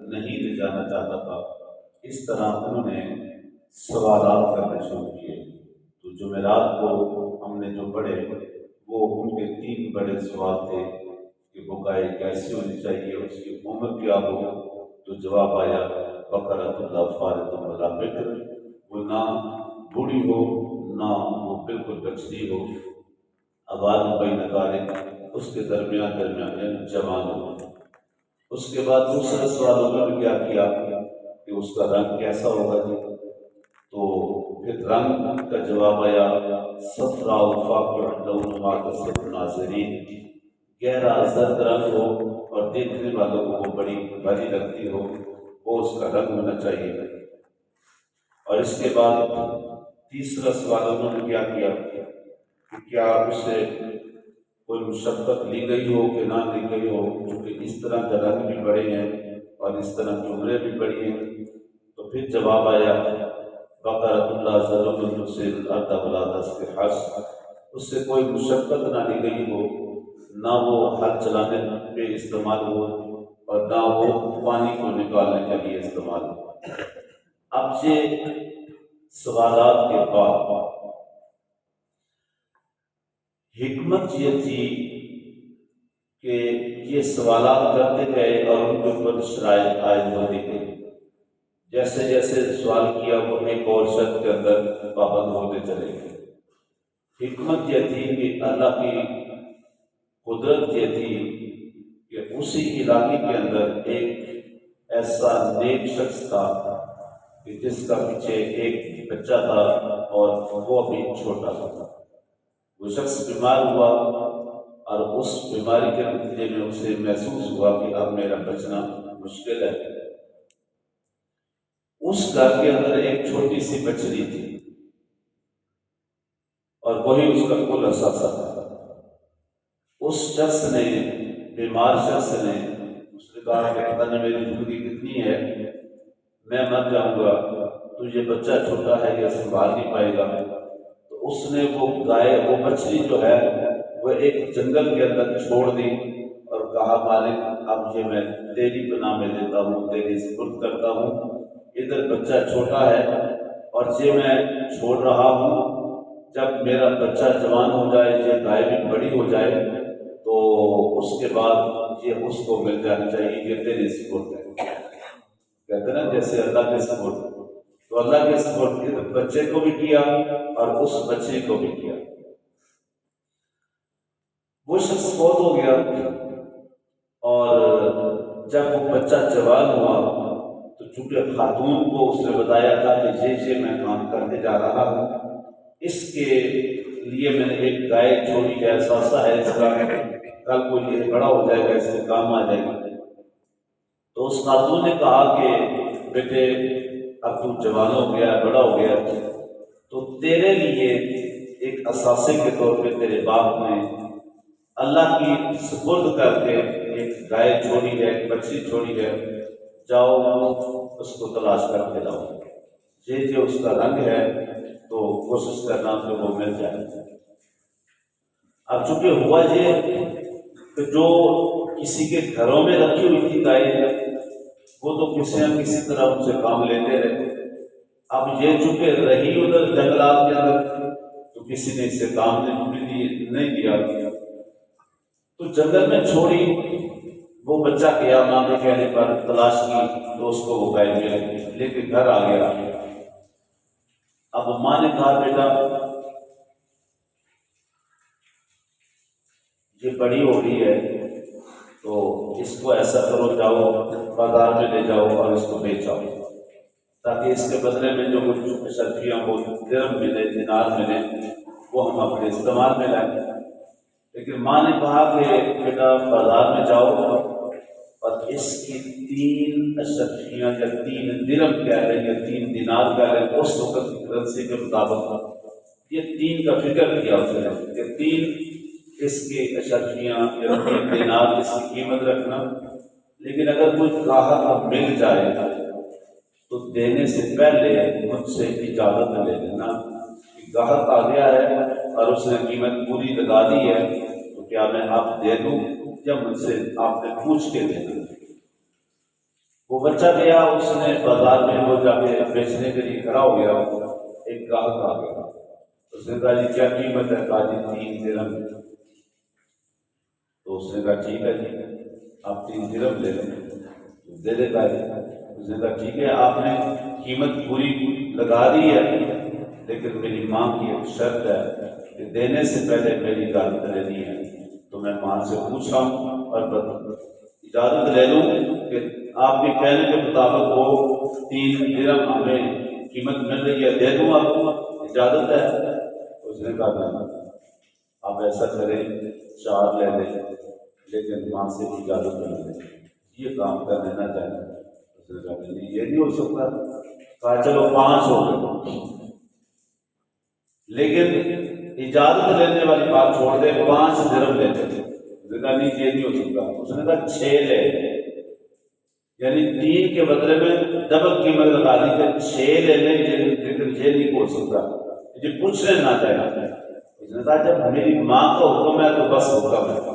نہیں لے جانا چاہتا تھا، اس طرح انہوں نے سوالات کرنے شروع کیے۔ تو جمعرات کو ہم نے جو پڑھے وہ ان کے 3 بڑے سوال تھے کہ بقائے کیسی ہونی چاہیے، اس کی عمر کیا ہو؟ تو جواب آیا بقرۃ لا فارض ولا بکر، وہ نہ بوڑھی ہو نہ وہ بالکل بچڑی ہو، آباد بین ذالک، اس کے درمیان جوان ہو۔ اس کے بعد دوسرا سوال انہوں نے کیا کیا کہ اس کا رنگ کیسا ہوگا جی؟ تو پھر رنگ کا جواب آیا صفراء فاقع لونہا کصفر ناظرین، گہرا زرد رنگ ہو اور دیکھنے والوں کو وہ بڑی بھاری لگتی ہو، وہ اس کا رنگ ہونا چاہیے۔ اور اس کے بعد تیسرا سوال انہوں نے کیا کیا کہ کیا اس سے کوئی مشقت لی گئی ہو کہ نہ لی گئی ہو، چونکہ اس طرح کا رنگ بھی بڑے ہیں اور اس طرح کی عمریں بھی بڑی ہیں۔ تو پھر جواب آیا بقرۃ لا ظلم تثیر الارض ولا تسقی الحرث، اس سے کوئی مشقت نہ لی گئی ہو، نہ وہ ہل چلانے پہ استعمال ہو اور نہ وہ پانی کو نکالنے کے لیے استعمال ہو۔ اب یہ سوالات کے بعد حکمت یہ تھی کہ یہ سوالات کرتے گئے اور ان کے اوپر شرائط عائد ہوتی گئی۔ جیسے جیسے سوال کیا وہ ایک اور شرط کے اندر پابند ہوتے چلے گئے۔ حکمت یہ تھی کہ اللہ کی قدرت یہ تھی کہ اسی علاقے کے اندر ایک ایسا نیک شخص تھا کہ جس کا پیچھے ایک بچہ تھا اور وہ بھی چھوٹا تھا۔ وہ شخص بیمار ہوا اور اس بیماری کے نتیجے میں اسے محسوس ہوا کہ اب میرا بچنا مشکل ہے۔ اس گھر کے اندر ایک چھوٹی سی بچڑی تھی اور وہی اس کا کل اثاثہ تھا۔ اس شخص نے، بیمار شخص نے، اس نے کہا کہ پتہ نہیں میری زندگی کتنی ہے، میں مر جاؤں گا، تو یہ بچہ چھوٹا ہے یہ سنبھال نہیں پائے گا۔ تو اس نے وہ گائے، وہ بچڑی جو ہے وہ ایک جنگل کے اندر چھوڑ دی اور کہا مالک اب یہ میں تیری پناہ میں دیتا ہوں، تیری سپرد کرتا ہوں، ادھر بچہ چھوٹا ہے اور یہ میں چھوڑ رہا ہوں، جب میرا بچہ جوان ہو جائے، یہ گائے بھی بڑی ہو جائے تو اس کے بعد یہ اس کو مل جانی چاہیے کہ تیری سپرد ہے۔ کہتے ہیں نا جیسے اللہ کے سپرد، تو اللہ کے سپرد بچے کو بھی کیا اور اس بچے کو بھی کیا۔ وہ شخص فوت ہو گیا اور جب وہ بچہ جوان ہوا تو چونکہ خاتون کو اس نے بتایا تھا کہ یہ میں کام کرنے جا رہا ہوں، اس کے لیے میں نے ایک گائے چھوڑی ہے، اثاثہ ہے اس کا، کل کو یہ بڑا ہو جائے گا، اس کے کام آ جائے گا۔ تو اس خاتون نے کہا کہ بیٹے اب تو جوان ہو گیا، بڑا ہو گیا، تو تیرے لیے ایک اثاثے کے طور پہ تیرے باپ نے اللہ کی سپرد کر کے ایک گائے چھوڑی ہے، ایک بچی چھوڑی ہے، جاؤ اس کو تلاش کر کے لاؤ، یہ جو اس کا رنگ ہے تو کوشش کرنا کہ وہ مل جائے۔ اب چونکہ ہوا یہ کہ جو کسی کے گھروں میں رکھی ہوئی تھی گائے وہ تو کسی نہ کسی طرح ان سے کام لیتے رہے، اب یہ چونکہ رہی ادھر جنگلات کے اندر تو کسی نے اس سے کام نہیں دیا، تو جنگل میں چھوڑی، وہ بچہ گیا ماں کے کہنے پر تلاش کی تو اس کو وہ گائے مل گئی، لے کے گھر آ گیا۔ اب ماں نے کہا بیٹا یہ بڑی ہو رہی ہے تو اس کو ایسا کرو، جاؤ بازار میں لے جاؤ اور اس کو بیچاؤ تاکہ اس کے بدلے میں جو کچھ اشرفیاں ہو، درہم ملے، دینار ملے، وہ ہم اپنے استعمال میں لائیں۔ لیکن ماں نے کہا کہ بیٹا بازار میں جاؤ اور اس کی 3 اشرفیاں یا 3 درہم کہہ رہے ہیں یا 3 دینار کہہ رہے ہیں، اس وقت کی کرنسی کے مطابق یہ 3 کا فکر کیا اس نے کہ 3 اس کی اشرفیاں یا 3 دینار اس کی قیمت رکھنا، لیکن اگر کوئی گاہک اب مل جائے تو دینے سے پہلے مجھ سے اجازت لے لینا کہ گاہک آ گیا ہے اور اس نے قیمت پوری لگا دی ہے تو کیا میں آپ دے دوں یا مجھ سے آپ نے پوچھ کے دے دوں۔ وہ بچہ گیا، اس نے بازار میں وہ جا کے بیچنے کے لیے کھڑا ہو گیا، ایک گاہک آ گیا، اس نے کہا جی کیا قیمت ہے؟ کہا جی 3 درہم۔ تو اس نے کہا ٹھیک ہے جی آپ 3 درہم لے لیں، دے دیتا ہے۔ اس نے کہا ٹھیک ہے آپ نے قیمت پوری لگا دی ہے، لیکن میری ماں کی ایک شرط ہے کہ دینے سے پہلے میری اجازت لینی ہے، تو میں ماں سے پوچھا ہوں اور اجازت لے لوں کہ آپ کے کہنے کے مطابق وہ 3 درہم ہمیں قیمت مل رہی ہے، دے دوں آپ کو، اجازت ہے؟ اس نے کہا نہیں، آپ ایسا کریں 4 لے لیں لیکن ماں سے اجازت لے لیں، یہ کام کر لینا چاہیے۔ اس نے کہا نہیں یہ نہیں ہو سکتا۔ کہا چلو 5 ہو گئے، لیکن اجازت لینے والی بات چھوڑ دے، 5 درہم لے لیں۔ اس نے کہا نہیں یہ نہیں ہو سکتا۔ اس نے کہا 6 لے لیں، یعنی 3 کے بدلے میں ڈبل قیمت لگا دی کہ 6 لے لیں، لیکن یہ نہیں ہو سکتا، یہ پوچھنے نہ چاہیے۔ اس نے کہا جب میری ماں کا حکم ہے تو بس حکم ہے،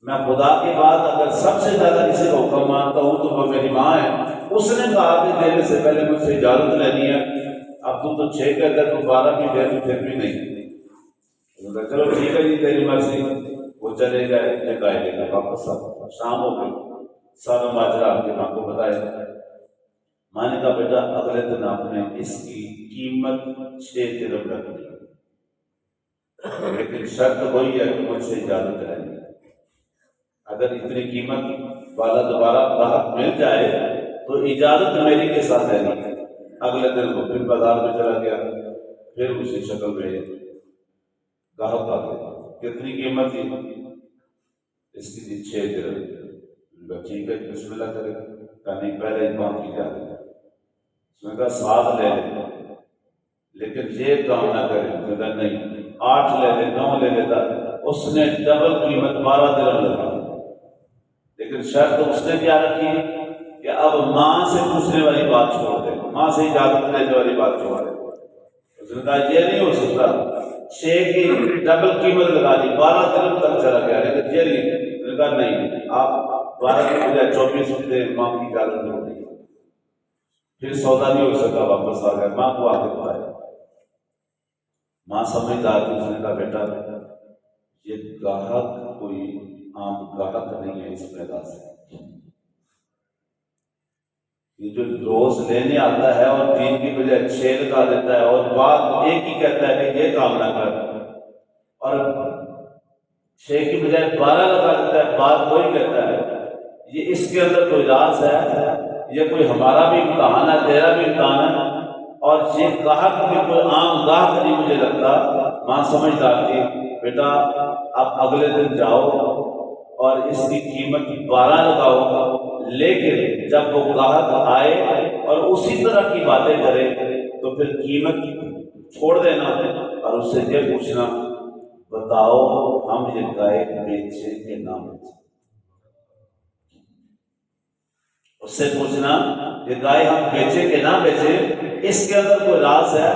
میں خدا کے بعد اگر سب سے زیادہ کسی کا حکم مانتا ہوں تو وہ میری ماں ہے۔ اس نے کہا کہ دینے سے پہلے مجھ سے اجازت لینی ہے، اب تو 6 کہتا ہے تو 12 بھی دے دوں پھر بھی نہیں۔ چلو ٹھیک ہے جی تیری مرضی۔ وہ چلے گئے، ایک آئے گا واپس شام ہو گئی، سارا ماجرا آپ کی ماں کو بتایا۔ ماں نے کہا بیٹا اگلے دن آپ نے اس کی قیمت 6 درہم رکھ دی، لیکن شرط وہی ہے کہ مجھ سے اجازت لینی ہے۔ اگر اتنی قیمت والا دوبارہ گاہک مل جائے تو اجازت میری کے ساتھ ہے نہیں۔ اگلے دن وہ پھر بازار میں چلا گیا، پھر اسی شکل میں گاہک آ گیا، کتنی قیمت تھی؟ اس کی تھی 6 درہم۔ ٹھیک ہے بسم اللہ کرے، کہا نہیں پہلے ہی کام کی جاتی ہے۔ اس نے کہا 7 لے لیں لیکن یہ کام نہ کرے، کہا نہیں 8 لے لیں، 9 لے لیتا۔ اس نے ڈبل قیمت 12 درہم لگا، لیکن شرط اس نے کیا رکھی کہ اب ماں سے پوچھنے والی بات چھوڑ دے، ماں سے اجازت لینے والی بات چھوڑ دے۔ اس نے کہا یہ نہیں ہو سکتا، 6 کی ڈبل قیمت لگا دی، 12 درہم تک چلا گیا، لیکن یہ نہیں۔ اس نے کہا نہیں آپ 12 کی بجائے 24 دے، ماں کی اجازت نہیں ہوگی۔ پھر سودا نہیں ہو سکا، واپس آ گیا، ماں کو آ کے بتایا۔ ماں سمجھدار تھی، اس نے کہا بیٹا یہ گاہک کوئی عام گاہک نہیں ہے، اس میدان سے یہ جو روز لینے آتا ہے اور 3 کی بجائے 6 لگا دیتا ہے اور بات ایک ہی کہتا ہے کہ یہ کام نہ کر، اور 6 کی بجائے 12 لگا دیتا ہے، بات وہی کہتا ہے، یہ اس کے اندر کوئی راز ہے، یہ کوئی ہمارا بھی امتحان ہے، تیرا بھی امتحان ہے، اور یہ گاہک بھی کوئی عام گاہک نہیں مجھے لگتا۔ ماں سمجھدار تھی، بیٹا آپ اگلے دن جاؤ اور اس کی قیمت 12 لگاؤ، لیکن جب وہ گاہک آئے اور اسی طرح کی باتیں کرے تو پھر قیمت چھوڑ دینا اور اس سے یہ پوچھنا بتاؤ ہم یہ گائے بیچے کہ نہ بیچے۔ اس سے پوچھنا یہ گائے ہم بیچے کہ نہ بیچے، اس کے اندر کوئی راز ہے،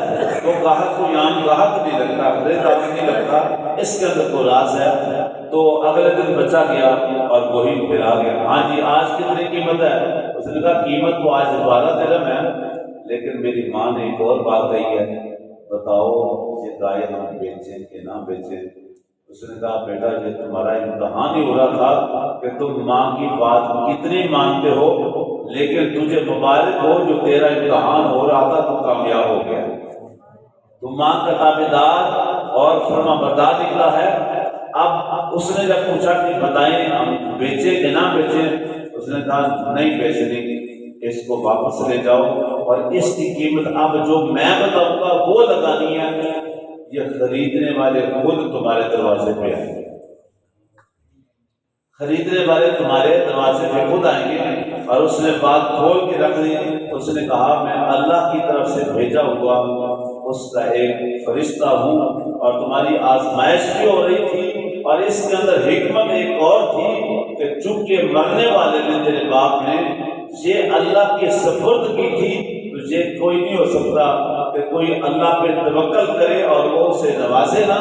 وہ گاہک کوئی عام گاہک نہیں لگتا، خریدار نہیں لگتا، اس کے اندر کوئی راز ہے۔ تو اگلے دن بچہ گیا اور وہی پھر آ گیا، ہاں جی آج کتنی قیمت ہے؟ اس نے کہا قیمت تو آج 12 درہم ہے، لیکن میری ماں نے ایک اور بات کہی ہے، بتاؤ یہ گائے ہم بیچیں کہ نہ بیچیں۔ اس نے کہا بیٹا یہ تمہارا امتحان ہی ہو رہا تھا کہ تم ماں کی بات کتنی مانتے ہو، لیکن تجھے مبارک ہو جو تیرا امتحان ہو رہا تھا تو کامیاب ہو گیا، تو ماں کا تابعدار اور فرما بردار نکلا ہے۔ اب اس نے جب پوچھا کہ بتائیں ہم بیچے کہ نہ بیچے، اس نے کہا نہیں بیچنے، اس کو واپس لے جاؤ اور اس کی قیمت اب جو میں بتاؤں گا وہ لگانی ہے، یہ خریدنے والے خود تمہارے دروازے پہ آئیں گے، خریدنے والے تمہارے دروازے پہ خود آئیں گے۔ اور اس نے بات کھول کے رکھ دی، اس نے کہا میں اللہ کی طرف سے بھیجا ہوا اس کا ایک فرشتہ ہوں، اور تمہاری آزمائش بھی ہو رہی تھی، اور اس کے اندر حکمت ایک اور تھی کہ چونکہ مرنے والے نے تیرے باپ نے یہ اللہ کی سپرد کی تھی، تو یہ کوئی نہیں ہو سکتا کہ کوئی اللہ پہ توکل کرے اور وہ اسے نوازے نہ۔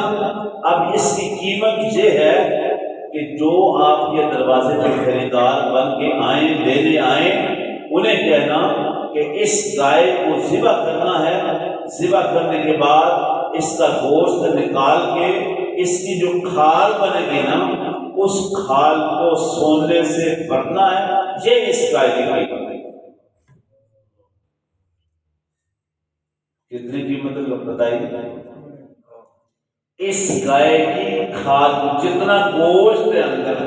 اب اس کی قیمت یہ ہے کہ جو آپ کے دروازے پہ خریدار بن کے آئیں، لینے آئیں، انہیں کہنا کہ اس گائے کو ذبح کرنا ہے، ذبح کرنے کے بعد اس کا گوشت نکال کے اس کی جو کھال بنے گی نا، اس کھال کو سونے سے بھرنا ہے۔ یہ اس گائے کی قیمت ہے۔ کتنی قیمت بتائیے؟ اس گائے کی کھال کو، جتنا گوشت ہے اندر،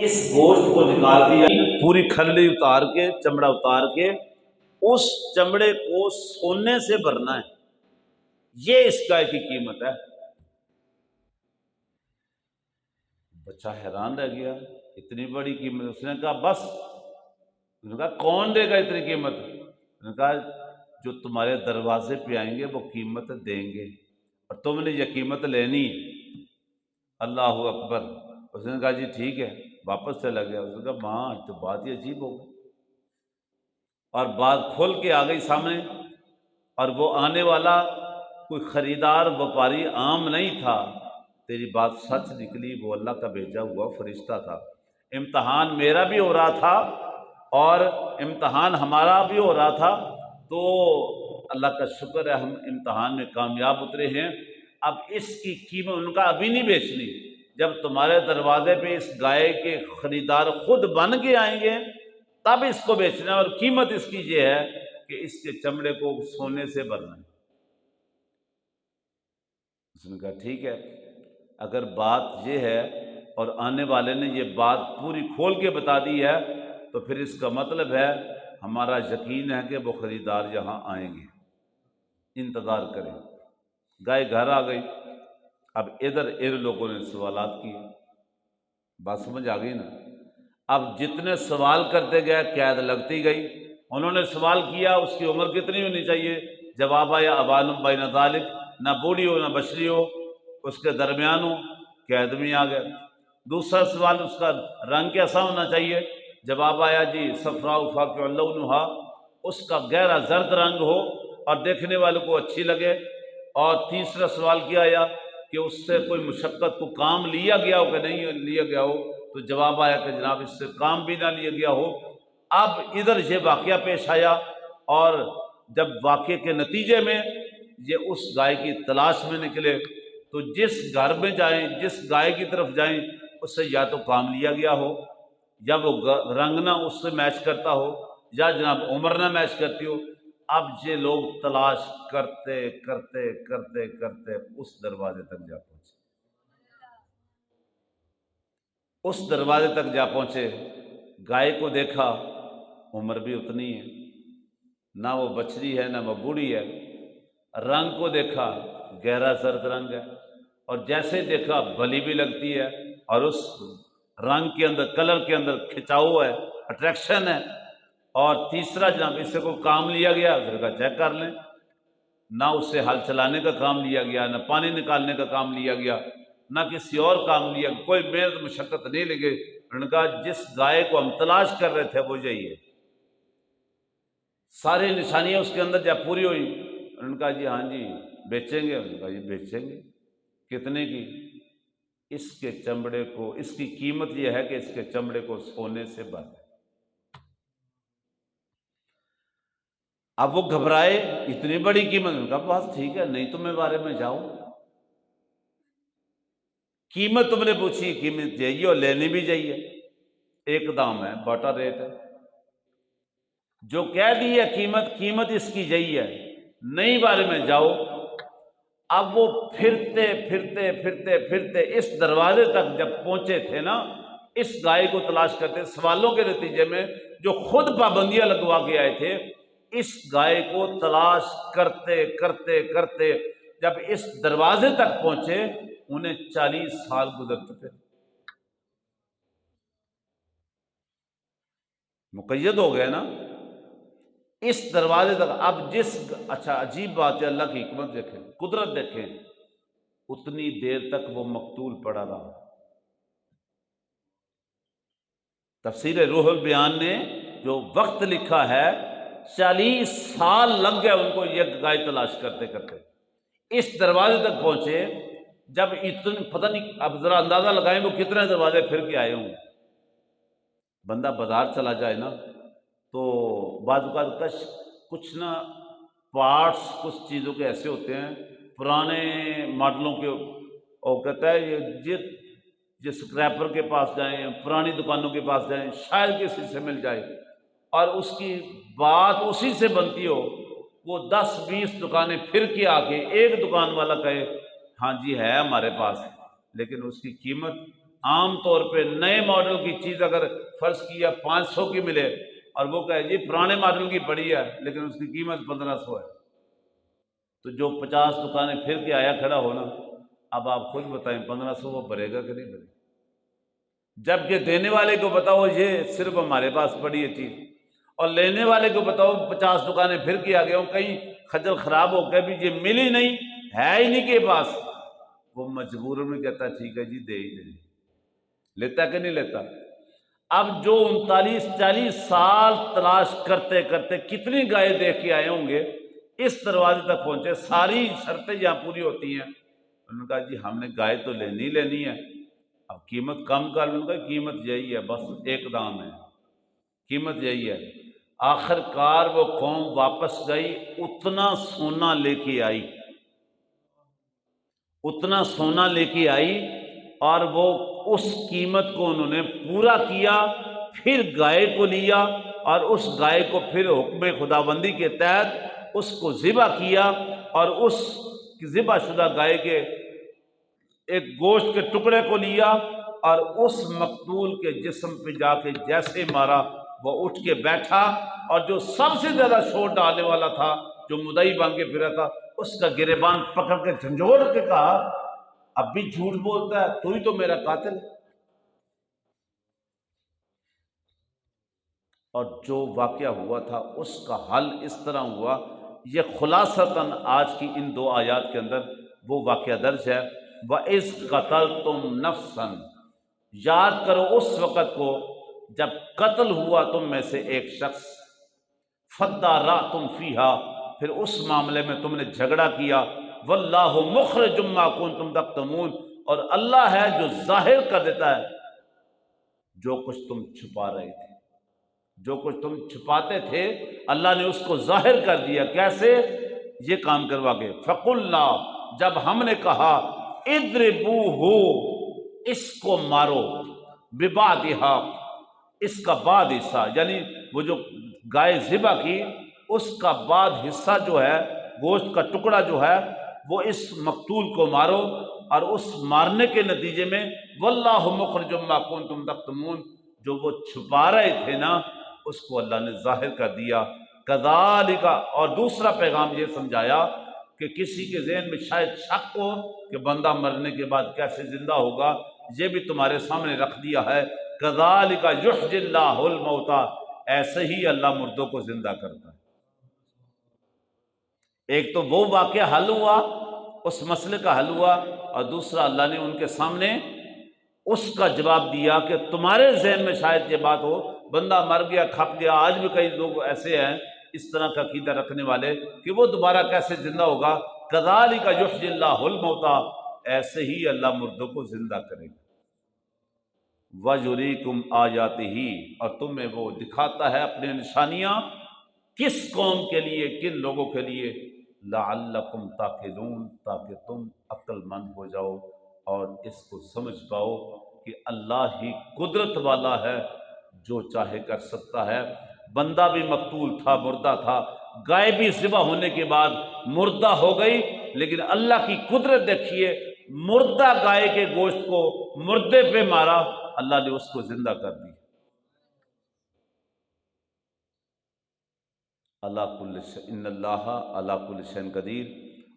اس گوشت کو نکال دیا، پوری کھلی اتار کے، چمڑا اتار کے اس چمڑے کو سونے سے بھرنا ہے۔ یہ اس گائے کی قیمت ہے۔ بچہ حیران رہ گیا، اتنی بڑی قیمت؟ اس نے کہا بس۔ اس نے کہا کون دے گا اتنی قیمت؟ اس نے کہا جو تمہارے دروازے پہ آئیں گے وہ قیمت دیں گے، اور تم نے یہ قیمت لینی ہے۔ اللہ اکبر۔ اس نے کہا جی ٹھیک ہے، واپس چلا گیا۔ اس نے کہا ماں تو بات ہی عجیب ہو گئی، اور بات کھول کے آ گئی سامنے، اور وہ آنے والا کوئی خریدار وپاری عام نہیں تھا، تیری بات سچ نکلی، وہ اللہ کا بھیجا ہوا فرشتہ تھا۔ امتحان میرا بھی ہو رہا تھا اور امتحان ہمارا بھی ہو رہا تھا، تو اللہ کا شکر ہے ہم امتحان میں کامیاب اترے ہیں۔ اب اس کی قیمت ان کا ابھی نہیں بیچنی، جب تمہارے دروازے پہ اس گائے کے خریدار خود بن کے آئیں گے تب اس کو بیچنا ہے، اور قیمت اس کی یہ ہے کہ اس کے چمڑے کو سونے سے بھرنا ہے۔ اس نے کہا ٹھیک ہے، اگر بات یہ ہے اور آنے والے نے یہ بات پوری کھول کے بتا دی ہے تو پھر اس کا مطلب ہے ہمارا یقین ہے کہ وہ خریدار یہاں آئیں گے، انتظار کریں۔ گائے گھر آ گئی۔ اب ادھر لوگوں نے سوالات کیے، بات سمجھ آ گئی نا؟ اب جتنے سوال کرتے گئے قید لگتی گئی۔ انہوں نے سوال کیا اس کی عمر کتنی ہونی چاہیے؟ جواب آیا ابان بین ذالک، نہ بوڑھی ہو نہ بچڑی ہو، اس کے درمیان ہو، قید میں آ گئے۔ دوسرا سوال اس کا رنگ کیسا ہونا چاہیے؟ جواب آیا جی صفراء فاقع لونھا، اس کا گہرا زرد رنگ ہو اور دیکھنے والوں کو اچھی لگے۔ اور تیسرا سوال کیا آیا کہ اس سے کوئی مشقت کو کام لیا گیا ہو کہ نہیں لیا گیا ہو، تو جواب آیا کہ جناب اس سے کام بھی نہ لیا گیا ہو۔ اب ادھر یہ واقعہ پیش آیا، اور جب واقعے کے نتیجے میں یہ اس گائے کی تلاش میں نکلے، تو جس گھر میں جائیں، جس گائے کی طرف جائیں، اس سے یا تو کام لیا گیا ہو، یا وہ رنگ نہ اس سے میچ کرتا ہو، یا جناب عمر نہ میچ کرتی ہو۔ اب یہ لوگ تلاش کرتے کرتے کرتے کرتے اس دروازے تک جا پہنچے۔ اس دروازے تک جا پہنچے، گائے کو دیکھا، عمر بھی اتنی ہے، نہ وہ بچڑی ہے نہ وہ بوڑھی ہے۔ رنگ کو دیکھا، گہرا زرد رنگ ہے، اور جیسے دیکھا بلی بھی لگتی ہے، اور اس رنگ کے اندر، کلر کے اندر کھچاؤ ہے، اٹریکشن ہے۔ اور تیسرا جناب اس سے کوئی کام لیا گیا، پھر کا چیک کر لیں، نہ اس سے ہل چلانے کا کام لیا گیا، نہ پانی نکالنے کا کام لیا گیا، نہ کسی اور کام لیا، کوئی محنت مشقت نہیں لگے۔ انہوں نے کہا جس گائے کو ہم تلاش کر رہے تھے وہ یہی ہے، ساری نشانیاں اس کے اندر جب پوری ہوئی۔ انہوں نے کہا جی ہاں جی بیچیں گے۔ انہوں نے کہا جی بیچیں گے۔ کتنے کی؟ اس کے چمڑے کو، اس کی قیمت یہ ہے کہ اس کے چمڑے کو سونے سے بھر۔ اب وہ گھبرائے، اتنی بڑی قیمت؟ انہوں نے کہا بس ٹھیک ہے، نہیں تمہیں بارے میں جاؤ، قیمت تم نے پوچھی، قیمت چاہیے اور لینی بھی چاہیے، ایک دام ہے، باٹا ریٹ ہے، جو کہہ دی ہے قیمت اس کی یہی ہے، نہیں بارے میں جاؤ۔ اب وہ پھرتے پھرتے پھرتے پھرتے اس دروازے تک جب پہنچے تھے نا، اس گائے کو تلاش کرتے، سوالوں کے نتیجے میں جو خود پابندیاں لگوا کے آئے تھے، اس گائے کو تلاش کرتے کرتے کرتے جب اس دروازے تک پہنچے، انہیں 40 سال گزر چکے، مقید ہو گئے نا اس دروازے تک۔ اب اچھا عجیب بات ہے، اللہ کی حکمت دیکھیں، قدرت دیکھیں، اتنی دیر تک وہ مقتول پڑا رہا۔ تفسیر روح البیان نے جو وقت لکھا ہے، 40 سال لگ گئے ان کو یہ گائے تلاش کرتے کرتے۔ اس دروازے تک پہنچے، جب اتنے پتہ نہیں، اب ذرا اندازہ لگائیں وہ کتنے دروازے پھر کے آئے ہوں۔ بندہ بازار چلا جائے نا تو بعض اوقات کچھ نا پارٹس کچھ چیزوں کے ایسے ہوتے ہیں پرانے ماڈلوں کے، اور کہتا ہے جس اسکریپر کے پاس جائیں، پرانی دکانوں کے پاس جائیں، شاید کسی سے مل جائے اور اس کی بات اسی سے بنتی ہو، وہ 10-20 دکانیں پھر کے آ کے ایک دکان والا کہے ہاں جی ہے ہمارے پاس، لیکن اس کی قیمت عام طور پہ نئے ماڈل کی چیز اگر فرض کیا 500 کی ملے اور وہ کہے جی پرانے ماڈل کی پڑی ہے لیکن اس کی قیمت 1500 ہے، تو جو 50 دکانیں پھر کے آیا کھڑا ہونا، اب آپ خود بتائیں 1500 وہ بھرے گا کہ نہیں بھرے گا؟ جبکہ دینے والے کو بتاؤ یہ صرف ہمارے پاس پڑی ہے چیز، اور لینے والے کو بتاؤ 50 دکانیں پھر کے آ گیا ہوں، کہیں خجل خراب ہو کے بھی یہ ملی نہیں ہے ہی نہیں کے پاس، وہ مجبور میں کہتا ٹھیک ہے جی دے ہی دیں، لیتا کہ نہیں لیتا؟ اب جو 39-40 سال تلاش کرتے کرتے کتنی گائے دیکھ کے آئے ہوں گے، اس دروازے تک پہنچے، ساری شرطیں یہاں پوری ہوتی ہیں، انہوں نے کہا جی ہم نے گائے تو لینی ہے، اب قیمت کم کر لوں گا، قیمت یہی ہے، بس ایک دام ہے، قیمت یہی ہے۔ آخر کار وہ قوم واپس گئی، اتنا سونا لے کے آئی، اتنا سونا لے کے آئی، اور وہ اس قیمت کو انہوں نے پورا کیا، پھر گائے کو لیا اور اس گائے کو پھر حکم خداوندی کے تحت اس کو ذبح کیا، اور اس ذبح شدہ گائے کے ایک گوشت کے ٹکڑے کو لیا اور اس مقتول کے جسم پہ جا کے جیسے مارا، وہ اٹھ کے بیٹھا، اور جو سب سے زیادہ شور ڈالنے والا تھا، جو مدعی بن کے پھرا تھا، اس کا گریبان پکڑ کے جھنجھوڑ کے کہا اب بھی جھوٹ بولتا ہے، تو ہی تو میرا قاتل ہے۔ اور جو واقعہ ہوا تھا اس کا حل اس طرح ہوا، یہ خلاصتاً آج کی ان 2 آیات کے اندر وہ واقعہ درج ہے۔ وَإِذْ قَتَلْتُمْ نَفْسًا، یاد کرو اس وقت کو جب قتل ہوا تم میں سے ایک شخص، فَادَّارَأْتُمْ فِيهَا، پھر اس معاملے میں تم نے جھگڑا کیا، وَاللَّهُ مُخْرِجٌ مَّا كُنتُمْ تَكْتُمُونَ، اور اللہ ہے جو ظاہر کر دیتا ہے جو کچھ تم چھپا رہے تھے، جو کچھ تم چھپاتے تھے اللہ نے اس کو ظاہر کر دیا۔ کیسے؟ یہ کام کروا کے فَقُلْنَا، جب ہم نے کہا اِضْرِبُوهُ، اس کو مارو، بِبَعْضِهَا، اس کا بعد حصہ، یعنی وہ جو گائے ذبح کی اس کا بعد حصہ جو ہے، گوشت کا ٹکڑا جو ہے، وہ اس مقتول کو مارو، اور اس مارنے کے نتیجے میں واللہ مخرج ما کنتم تکتمون، جو وہ چھپا رہے تھے نا اس کو اللہ نے ظاہر کر دیا۔ کذالک، اور دوسرا پیغام یہ سمجھایا کہ کسی کے ذہن میں شاید شک ہو کہ بندہ مرنے کے بعد کیسے زندہ ہوگا، یہ بھی تمہارے سامنے رکھ دیا ہے۔ کذالک یحیی اللہ الموتیٰ، ایسے ہی اللہ مردوں کو زندہ کرتا ہے۔ ایک تو وہ واقعہ حل ہوا، اس مسئلے کا حل ہوا، اور دوسرا اللہ نے ان کے سامنے اس کا جواب دیا کہ تمہارے ذہن میں شاید یہ بات ہو بندہ مر گیا کھپ گیا، آج بھی کئی لوگ ایسے ہیں اس طرح کا عقیدہ رکھنے والے کہ وہ دوبارہ کیسے زندہ ہوگا۔ کذالک یحیی اللہ الموتیٰ، ایسے ہی اللہ مردوں کو زندہ کرے گا۔ وَیُرِیکُمْ آیَاتِہِ، اور تمہیں وہ دکھاتا ہے اپنے نشانیاں، کس قوم کے لیے، کن لوگوں کے لیے، لعلکم تعقلون، تاکہ تم عقل مند ہو جاؤ اور اس کو سمجھ پاؤ کہ اللہ ہی قدرت والا ہے، جو چاہے کر سکتا ہے۔ بندہ بھی مقتول تھا، مردہ تھا، گائے بھی ذبح ہونے کے بعد مردہ ہو گئی، لیکن اللہ کی قدرت دیکھیے، مردہ گائے کے گوشت کو مردے پہ مارا، اللہ نے اس کو زندہ کر دی۔ اللہ کل ان اللہ علی کل شیء قدیر۔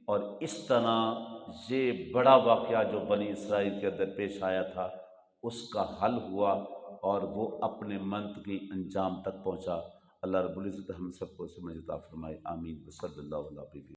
اور اس طرح یہ بڑا واقعہ جو بنی اسرائیل کے اندر پیش آیا تھا اس کا حل ہوا اور وہ اپنے منطقی انجام تک پہنچا۔ اللہ رب العزت ہم سب کو سمجھ عطا فرمائے، آمین۔ صلی اللہ علیہ وسلم۔